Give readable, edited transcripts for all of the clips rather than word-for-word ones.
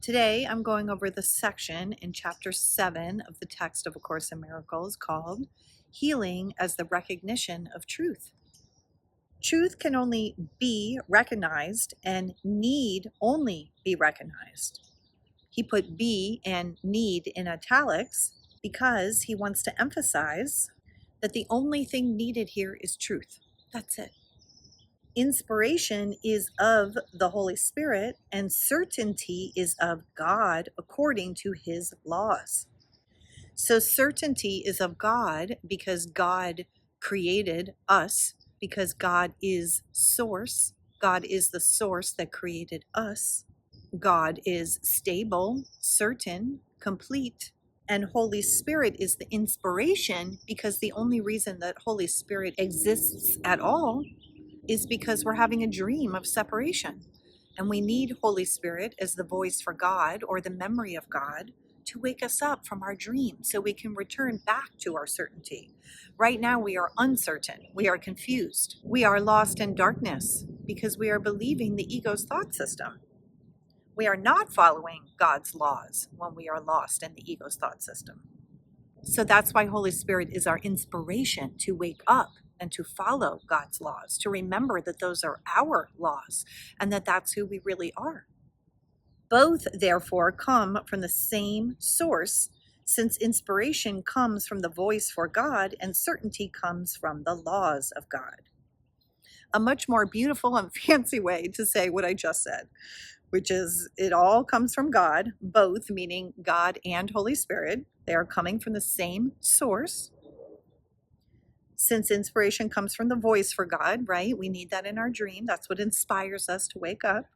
Today, I'm going over the section in Chapter 7 of the text of A Course in Miracles called Healing as the Recognition of Truth. Truth can only be recognized and need only be recognized. He put be and need in italics because he wants to emphasize that the only thing needed here is truth. That's it. Inspiration is of the Holy Spirit, and certainty is of God according to his laws. So certainty is of God because God created us, because God is source. God is the source that created us. God is stable, certain, complete. And Holy Spirit is the inspiration because the only reason that Holy Spirit exists at all is because we're having a dream of separation. And we need Holy Spirit as the voice for God or the memory of God to wake us up from our dream so we can return back to our certainty. Right now we are uncertain, we are confused, we are lost in darkness because we are believing the ego's thought system. We are not following God's laws when we are lost in the ego's thought system. So that's why Holy Spirit is our inspiration to wake up and to follow God's laws, to remember that those are our laws and that that's who we really are. Both, therefore, come from the same source, since inspiration comes from the voice for God and certainty comes from the laws of God. A much more beautiful and fancy way to say what I just said, which is it all comes from God, both meaning God and Holy Spirit. They are coming from the same source. Since inspiration comes from the voice for God, right? We need that in our dream. That's what inspires us to wake up.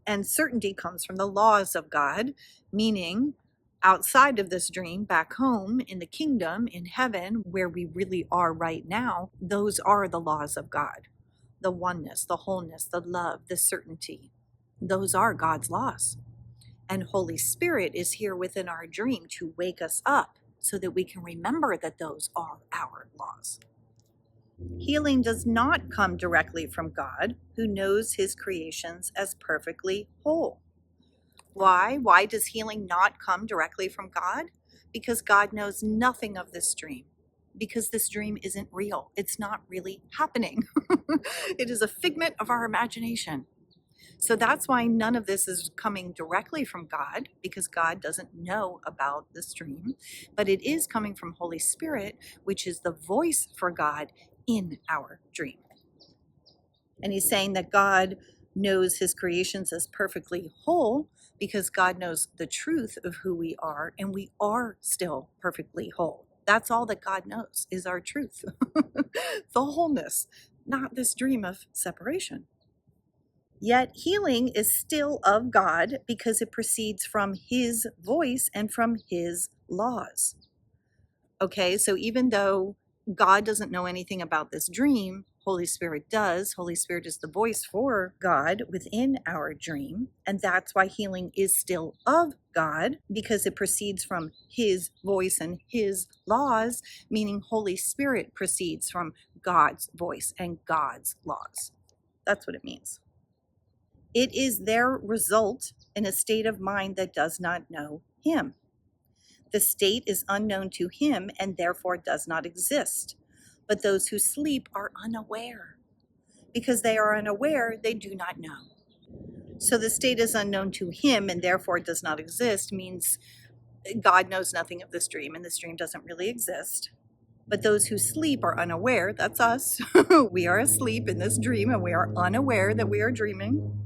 And certainty comes from the laws of God, meaning outside of this dream, back home in the kingdom, in heaven, where we really are right now, those are the laws of God. The oneness, the wholeness, the love, the certainty. Those are God's laws. And Holy Spirit is here within our dream to wake us up so that we can remember that those are our laws. Healing does not come directly from God, who knows his creations as perfectly whole. Why? Why does healing not come directly from God? Because God knows nothing of this dream. Because this dream isn't real. It's not really happening. It is a figment of our imagination. So that's why none of this is coming directly from God, because God doesn't know about this dream, but it is coming from Holy Spirit, which is the voice for God in our dream. And he's saying that God knows his creations as perfectly whole because God knows the truth of who we are, and we are still perfectly whole. That's all that God knows is our truth, the wholeness, not this dream of separation. Yet healing is still of God because it proceeds from his voice and from his laws. Okay, so even though God doesn't know anything about this dream, Holy Spirit does. Holy Spirit is the voice for God within our dream. And that's why healing is still of God, because it proceeds from his voice and his laws, meaning Holy Spirit proceeds from God's voice and God's laws. That's what it means. It is their result in a state of mind that does not know him. The state is unknown to him and therefore does not exist. But those who sleep are unaware. Because they are unaware, they do not know. So the state is unknown to him and therefore does not exist means God knows nothing of this dream and this dream doesn't really exist. But those who sleep are unaware, that's us. We are asleep in this dream and we are unaware that we are dreaming.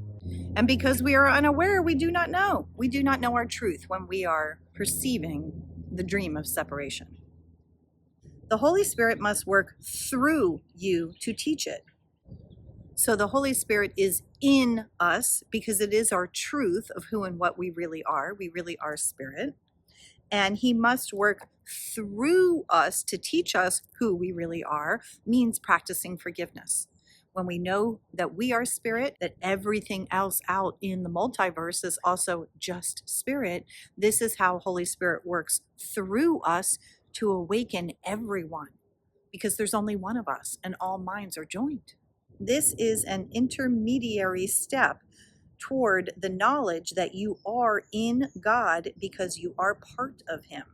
And because we are unaware, we do not know. We do not know our truth when we are perceiving the dream of separation. The Holy Spirit must work through you to teach it. So the Holy Spirit is in us because it is our truth of who and what we really are. We really are spirit. And he must work through us to teach us who we really are, means practicing forgiveness. When we know that we are spirit, that everything else out in the multiverse is also just spirit, this is how Holy Spirit works through us to awaken everyone, because there's only one of us and all minds are joined. This is an intermediary step toward the knowledge that you are in God because you are part of Him.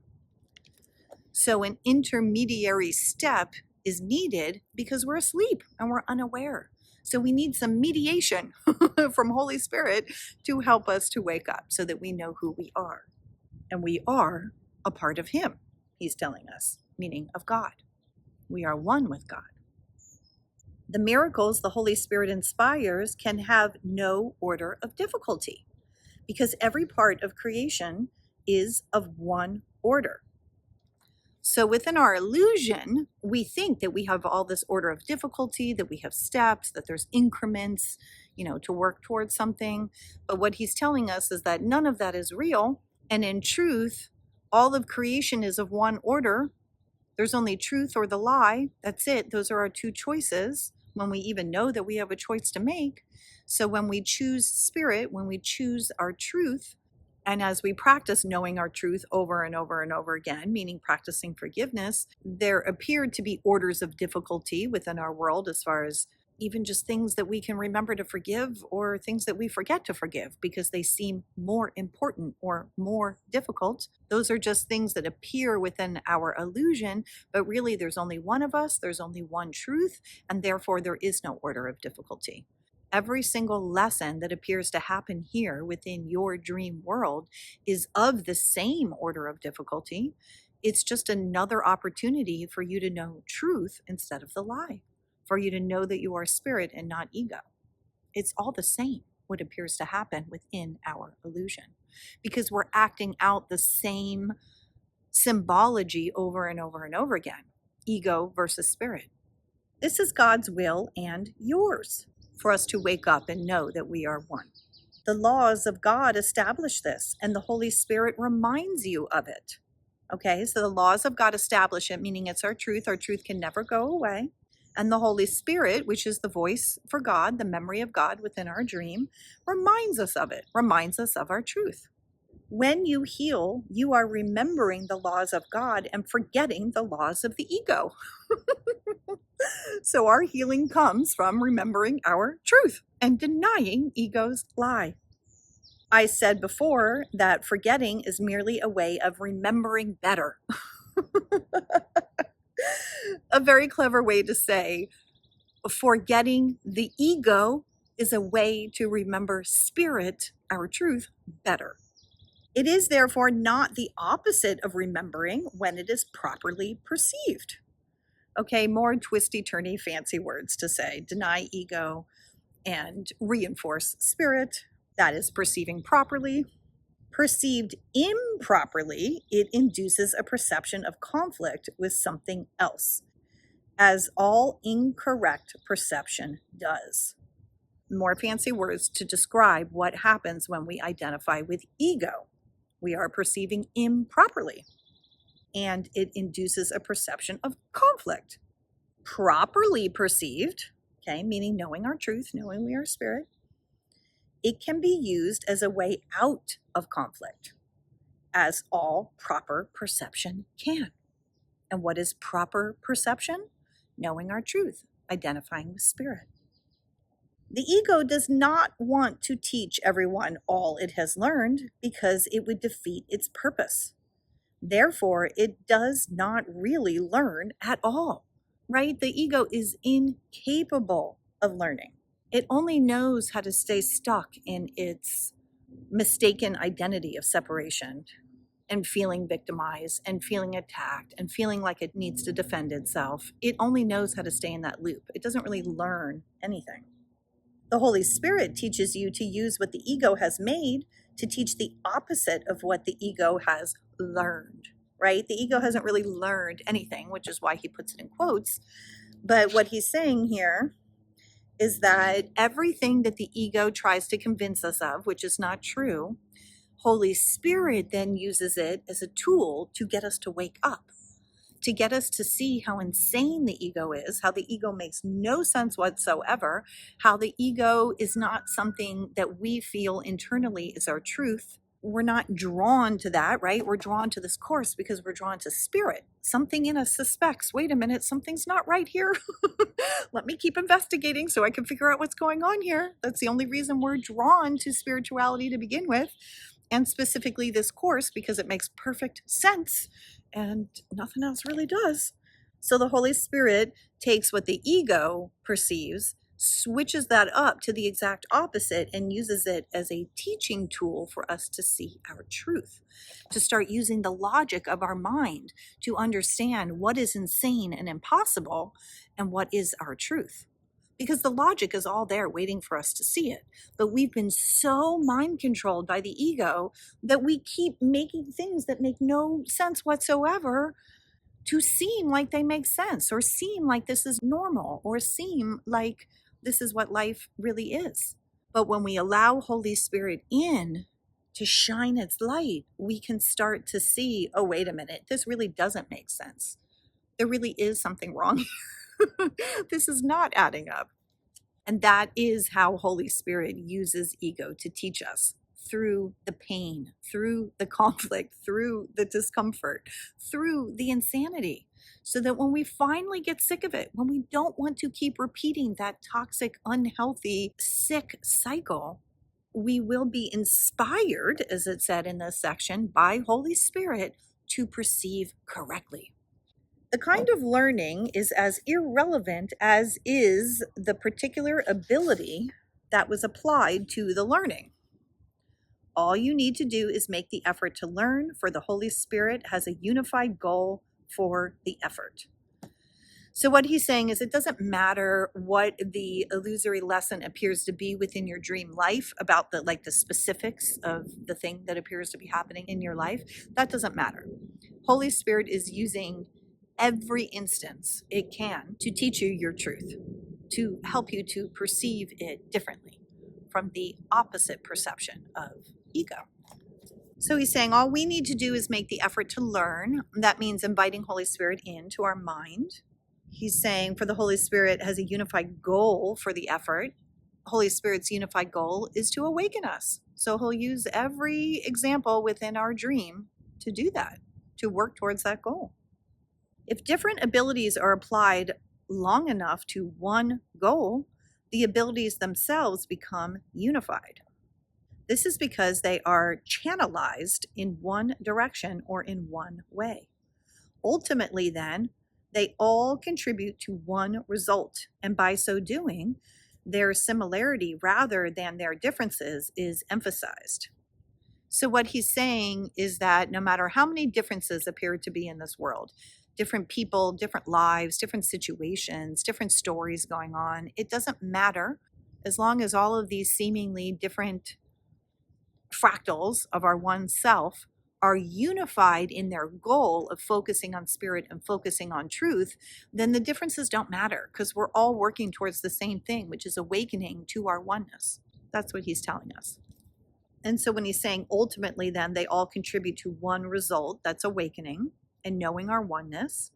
So an intermediary step is needed because we're asleep and we're unaware. So we need some mediation from Holy Spirit to help us to wake up so that we know who we are. And we are a part of Him, He's telling us, meaning of God. We are one with God. The miracles the Holy Spirit inspires can have no order of difficulty because every part of creation is of one order. So within our illusion, we think that we have all this order of difficulty, that we have steps, that there's increments, to work towards something. But what he's telling us is that none of that is real. And in truth, all of creation is of one order. There's only truth or the lie. That's it. Those are our two choices when we even know that we have a choice to make. So when we choose spirit, when we choose our truth, and as we practice knowing our truth over and over and over again, meaning practicing forgiveness, there appeared to be orders of difficulty within our world as far as even just things that we can remember to forgive or things that we forget to forgive because they seem more important or more difficult. Those are just things that appear within our illusion, but really there's only one of us, there's only one truth, and therefore there is no order of difficulty. Every single lesson that appears to happen here within your dream world is of the same order of difficulty. It's just another opportunity for you to know truth instead of the lie, for you to know that you are spirit and not ego. It's all the same, what appears to happen within our illusion, because we're acting out the same symbology over and over and over again, ego versus spirit. This is God's will and yours, for us to wake up and know that we are one. The laws of God establish this, and the Holy Spirit reminds you of it. Okay, so the laws of God establish it, meaning it's our truth. Our truth can never go away. And the Holy Spirit, which is the voice for God, the memory of God within our dream, reminds us of it, reminds us of our truth. When you heal, you are remembering the laws of God and forgetting the laws of the ego. So our healing comes from remembering our truth and denying ego's lie. I said before that forgetting is merely a way of remembering better. A very clever way to say forgetting the ego is a way to remember spirit, our truth, better. It is therefore not the opposite of remembering when it is properly perceived. Okay, more twisty, turny, fancy words to say deny ego and reinforce spirit. That is perceiving properly. Perceived improperly, it induces a perception of conflict with something else, as all incorrect perception does. More fancy words to describe what happens when we identify with ego. We are perceiving improperly, and it induces a perception of conflict. Properly perceived, okay, meaning knowing our truth, knowing we are spirit, it can be used as a way out of conflict, as all proper perception can. And what is proper perception? Knowing our truth, identifying with spirit. The ego does not want to teach everyone all it has learned because it would defeat its purpose. Therefore, it does not really learn at all, right? The ego is incapable of learning. It only knows how to stay stuck in its mistaken identity of separation and feeling victimized and feeling attacked and feeling like it needs to defend itself. It only knows how to stay in that loop. It doesn't really learn anything. The Holy Spirit teaches you to use what the ego has made to teach the opposite of what the ego has learned, right? The ego hasn't really learned anything, which is why he puts it in quotes. But what he's saying here is that everything that the ego tries to convince us of, which is not true, Holy Spirit then uses it as a tool to get us to wake up, to get us to see how insane the ego is, how the ego makes no sense whatsoever, how the ego is not something that we feel internally is our truth. we're not drawn to that, right? We're drawn to this course because we're drawn to spirit. Something in us suspects, wait a minute, something's not right here. Let me keep investigating so I can figure out what's going on here. That's the only reason we're drawn to spirituality to begin with, and specifically this course, because it makes perfect sense and nothing else really does. So the Holy Spirit takes what the ego perceives, switches that up to the exact opposite, and uses it as a teaching tool for us to see our truth, to start using the logic of our mind to understand what is insane and impossible and what is our truth. Because the logic is all there waiting for us to see it. But we've been so mind controlled by the ego that we keep making things that make no sense whatsoever to seem like they make sense, or seem like this is normal, or seem like this is what life really is. But when we allow Holy Spirit in to shine its light, we can start to see, oh, wait a minute, this really doesn't make sense. There really is something wrong here. This is not adding up. And that is how Holy Spirit uses ego to teach us, through the pain, through the conflict, through the discomfort, through the insanity. So that when we finally get sick of it, when we don't want to keep repeating that toxic, unhealthy, sick cycle, we will be inspired, as it said in this section, by Holy Spirit to perceive correctly. The kind of learning is as irrelevant as is the particular ability that was applied to the learning. All you need to do is make the effort to learn, for the Holy Spirit has a unified goal for the effort. So what he's saying is, it doesn't matter what the illusory lesson appears to be within your dream life about the specifics of the thing that appears to be happening in your life. That doesn't matter. Holy Spirit is using every instance it can to teach you your truth, to help you to perceive it differently from the opposite perception of ego. So he's saying all we need to do is make the effort to learn. That means inviting Holy Spirit into our mind. He's saying, for the Holy Spirit has a unified goal for the effort. Holy Spirit's unified goal is to awaken us. So he'll use every example within our dream to do that, to work towards that goal. If different abilities are applied long enough to one goal, the abilities themselves become unified. This is because they are channelized in one direction or in one way. Ultimately, then, they all contribute to one result, and by so doing, their similarity rather than their differences is emphasized. So what he's saying is that no matter how many differences appear to be in this world, different people, different lives, different situations, different stories going on, it doesn't matter, as long as all of these seemingly different fractals of our one self are unified in their goal of focusing on spirit and focusing on truth, then the differences don't matter, because we're all working towards the same thing, which is awakening to our oneness. That's what he's telling us. And so when he's saying ultimately then they all contribute to one result, that's awakening and knowing our oneness,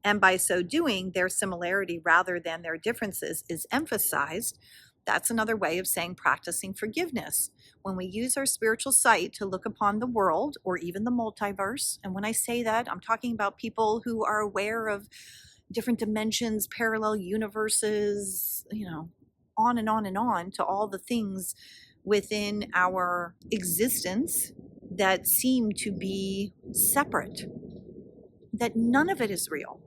and by so doing their similarity rather than their differences is emphasized, that's another way of saying practicing forgiveness. When we use our spiritual sight to look upon the world or even the multiverse, and when I say that, I'm talking about people who are aware of different dimensions, parallel universes, on and on and on, to all the things within our existence that seem to be separate, that none of it is real.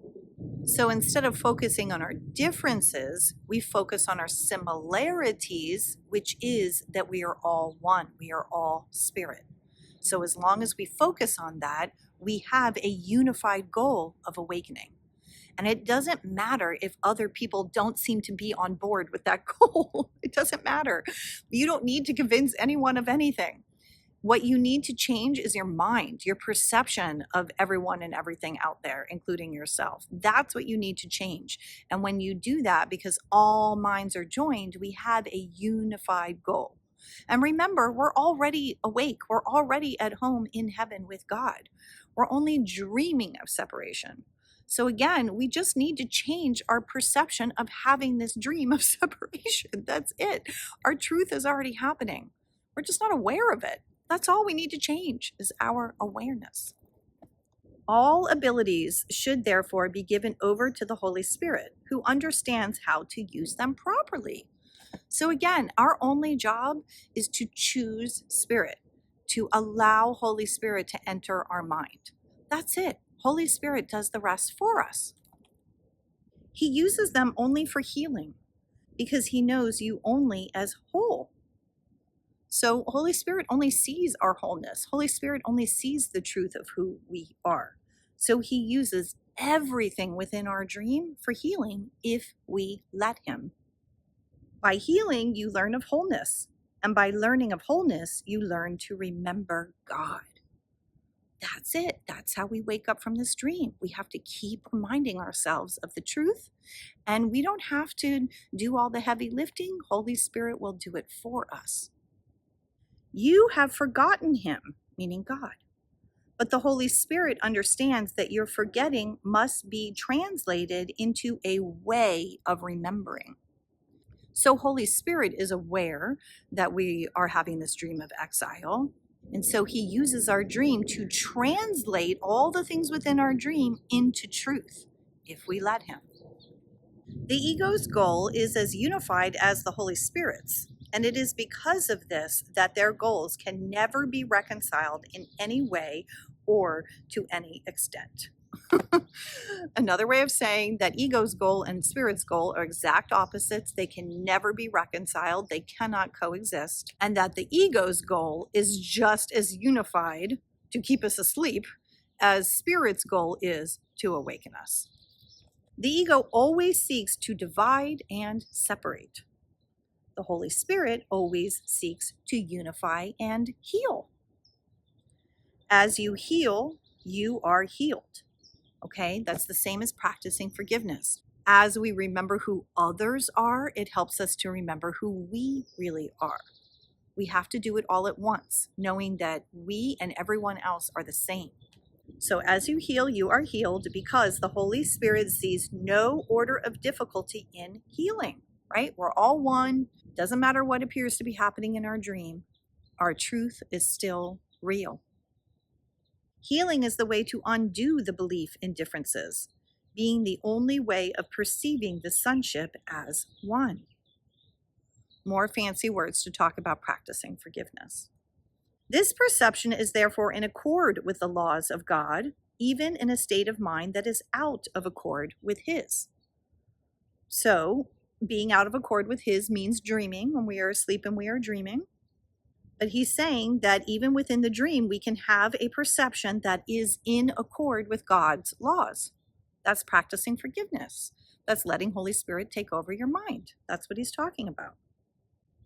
So instead of focusing on our differences, we focus on our similarities, which is that we are all one. We are all spirit. So as long as we focus on that, we have a unified goal of awakening. And it doesn't matter if other people don't seem to be on board with that goal. It doesn't matter. You don't need to convince anyone of anything. What you need to change is your mind, your perception of everyone and everything out there, including yourself. That's what you need to change. And when you do that, because all minds are joined, we have a unified goal. And remember, we're already awake. We're already at home in heaven with God. We're only dreaming of separation. So again, we just need to change our perception of having this dream of separation. That's it. Our truth is already happening. We're just not aware of it. That's all we need to change, is our awareness. All abilities should therefore be given over to the Holy Spirit, who understands how to use them properly. So again, our only job is to choose spirit, to allow Holy Spirit to enter our mind. That's it. Holy Spirit does the rest for us. He uses them only for healing, because he knows you only as whole. So Holy Spirit only sees our wholeness. Holy Spirit only sees the truth of who we are. So he uses everything within our dream for healing if we let him. By healing, you learn of wholeness. And by learning of wholeness, you learn to remember God. That's it. That's how we wake up from this dream. We have to keep reminding ourselves of the truth. And we don't have to do all the heavy lifting. Holy Spirit will do it for us. You have forgotten him, meaning God. But the Holy Spirit understands that your forgetting must be translated into a way of remembering. So Holy Spirit is aware that we are having this dream of exile. And so he uses our dream to translate all the things within our dream into truth, if we let him. The ego's goal is as unified as the Holy Spirit's. And it is because of this that their goals can never be reconciled in any way or to any extent. Another way of saying that ego's goal and spirit's goal are exact opposites. They can never be reconciled. They cannot coexist. And that the ego's goal is just as unified to keep us asleep as spirit's goal is to awaken us. The ego always seeks to divide and separate. The Holy Spirit always seeks to unify and heal. As you heal, you are healed. Okay, that's the same as practicing forgiveness. As we remember who others are, it helps us to remember who we really are. We have to do it all at once, knowing that we and everyone else are the same. So as you heal, you are healed because the Holy Spirit sees no order of difficulty in healing, right? We're all one. Doesn't matter what appears to be happening in our dream. Our truth is still real. Healing is the way to undo the belief in differences, being the only way of perceiving the sonship as one. More fancy words to talk about practicing forgiveness. This perception is therefore in accord with the laws of God, even in a state of mind that is out of accord with his. So, being out of accord with his means dreaming. When we are asleep and we are dreaming. But he's saying that even within the dream, we can have a perception that is in accord with God's laws. That's practicing forgiveness. That's letting Holy Spirit take over your mind. That's what he's talking about.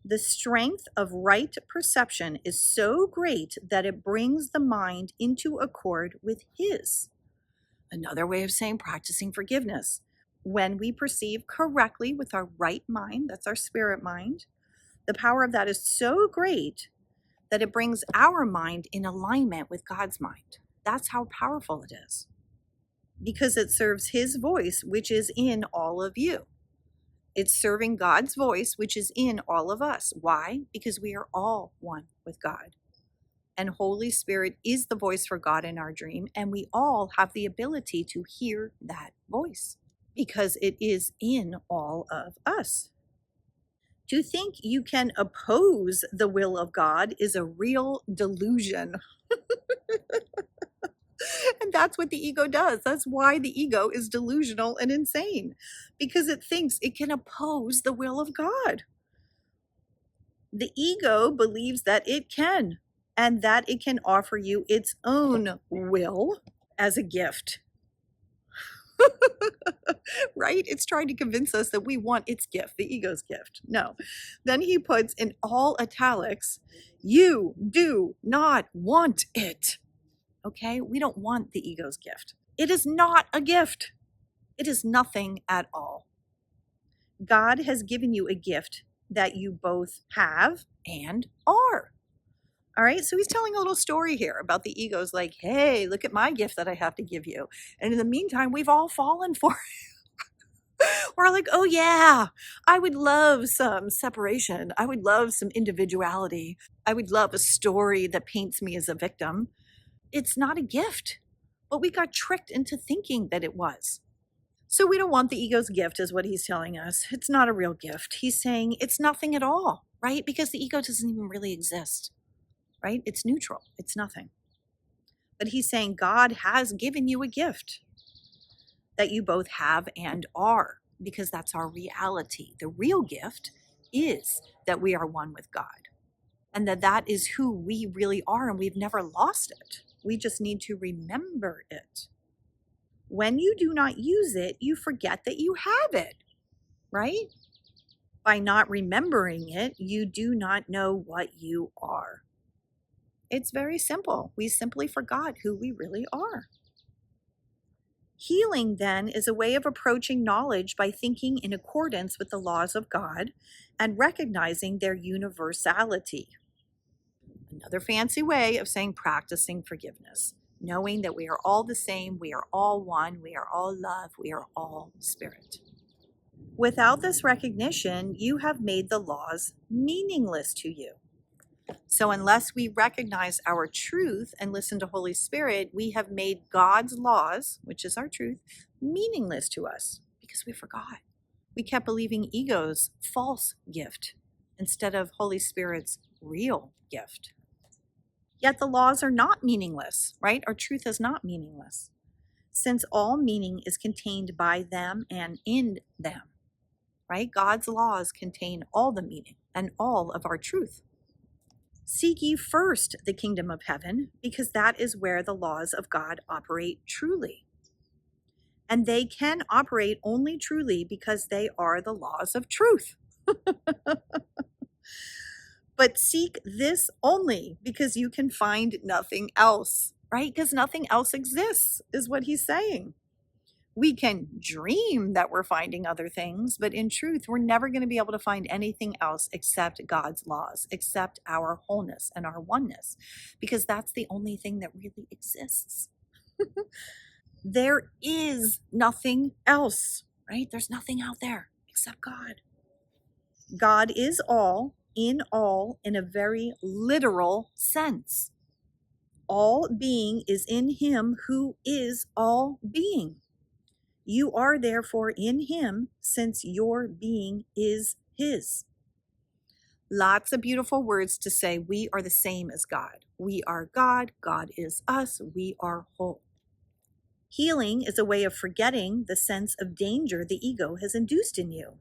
The strength of right perception is so great that it brings the mind into accord with his. Another way of saying practicing forgiveness. When we perceive correctly with our right mind, that's our spirit mind, the power of that is so great that it brings our mind in alignment with God's mind. That's how powerful it is. Because it serves his voice, which is in all of you. It's serving God's voice, which is in all of us. Why? Because we are all one with God. And Holy Spirit is the voice for God in our dream, and we all have the ability to hear that voice because it is in all of us. To think you can oppose the will of God is a real delusion. And that's what the ego does. That's why the ego is delusional and insane, because it thinks it can oppose the will of God. The ego believes that it can, and that it can offer you its own will as a gift. Right? It's trying to convince us that we want its gift, the ego's gift. No. Then he puts in all italics, you do not want it. Okay? We don't want the ego's gift. It is not a gift. It is nothing at all. God has given you a gift that you both have and are. All right, so he's telling a little story here about the ego's like, hey, look at my gift that I have to give you. And in the meantime, we've all fallen for it. We're like, oh yeah, I would love some separation. I would love some individuality. I would love a story that paints me as a victim. It's not a gift, but we got tricked into thinking that it was. So we don't want the ego's gift, is what he's telling us. It's not a real gift. He's saying it's nothing at all, right? Because the ego doesn't even really exist, right? It's neutral, it's nothing. But he's saying God has given you a gift that you both have and are, because that's our reality. The real gift is that we are one with God, and that is who we really are, and we've never lost it. We just need to remember it. When you do not use it, you forget that you have it, right? By not remembering it, you do not know what you are. It's very simple. We simply forgot who we really are. Healing, then, is a way of approaching knowledge by thinking in accordance with the laws of God and recognizing their universality. Another fancy way of saying practicing forgiveness, knowing that we are all the same, we are all one, we are all love, we are all spirit. Without this recognition, you have made the laws meaningless to you. So unless we recognize our truth and listen to Holy Spirit, we have made God's laws, which is our truth, meaningless to us because we forgot. We kept believing ego's false gift instead of Holy Spirit's real gift. Yet the laws are not meaningless, right? Our truth is not meaningless, since all meaning is contained by them and in them, right? God's laws contain all the meaning and all of our truth. Seek ye first the kingdom of heaven, because that is where the laws of God operate truly. And they can operate only truly because they are the laws of truth. But seek this only because you can find nothing else, right? Because nothing else exists, is what he's saying. We can dream that we're finding other things, but in truth, we're never going to be able to find anything else except God's laws, except our wholeness and our oneness, because that's the only thing that really exists. There is nothing else, right? There's nothing out there except God. God is all in a very literal sense. All being is in him who is all being. You are therefore in him, since your being is his. Lots of beautiful words to say we are the same as God. We are God, God is us, we are whole. Healing is a way of forgetting the sense of danger the ego has induced in you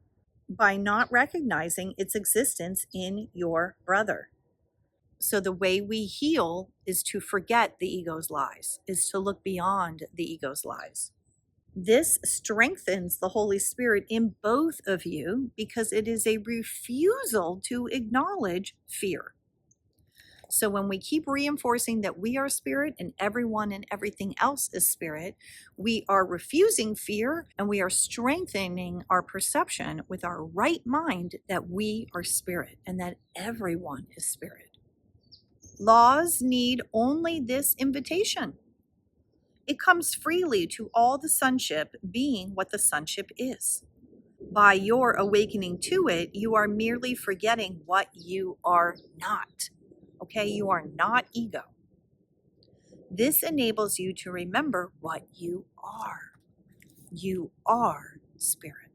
by not recognizing its existence in your brother. So the way we heal is to forget the ego's lies, is to look beyond the ego's lies. This strengthens the Holy Spirit in both of you because it is a refusal to acknowledge fear. So when we keep reinforcing that we are spirit and everyone and everything else is spirit, we are refusing fear and we are strengthening our perception with our right mind that we are spirit and that everyone is spirit. Laws need only this invitation. It comes freely to all the sonship being what the sonship is. By your awakening to it, you are merely forgetting what you are not. Okay, you are not ego. This enables you to remember what you are. You are spirit.